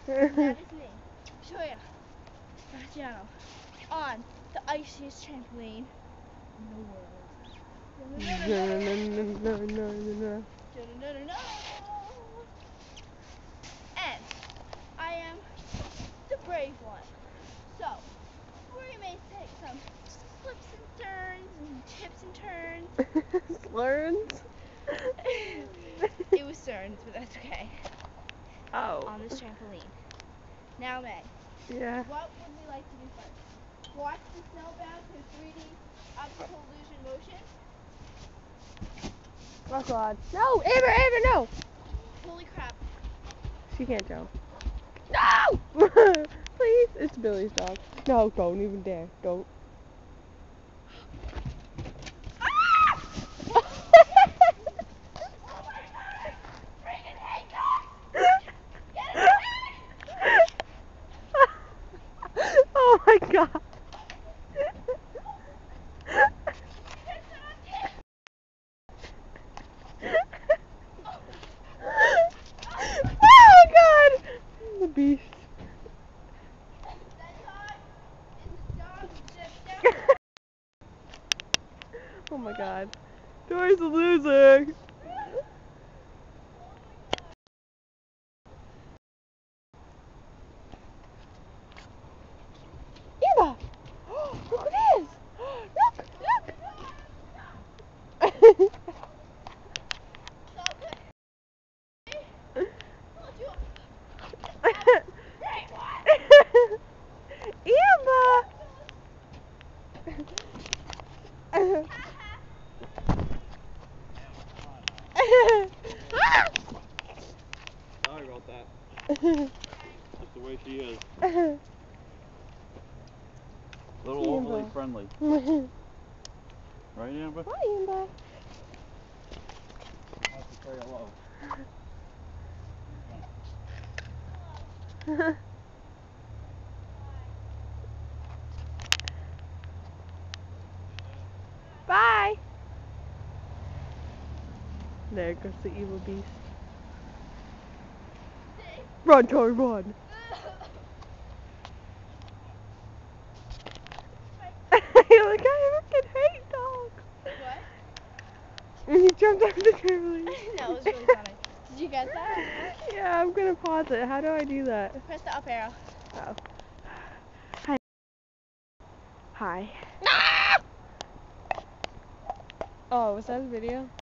That is me. Show ya. Graziano. On the iciest trampoline in the world. No. And I am the brave one. So, we may take some flips and turns and tips and turns. Slurns? It was turns, but that's okay. Oh. On this trampoline. Now, May. Yeah. What would we like to do first? Watch the snowbound through 3D optical illusion motion? Oh God. No! Amber, no! Holy crap. She can't jump. No! Please. It's Billy's dog. No, don't even dare. Don't. Oh my God. Oh God. The beast. Oh my God. Dory's a loser. Eva! Look what it is! Look! Eva! Sorry about that. That's the way she is. A little overly friendly. Right, Amber? Hi, Amber. Have to say hello. Bye. There goes the evil beast. Run, Tori, run. You're like, I freaking hate dogs. What? And he jumped off the trampoline. That was really funny. Did you get that? Yeah, I'm gonna pause it. How do I do that? Press the up arrow. Oh. Hi. Hi. Oh, was that a video?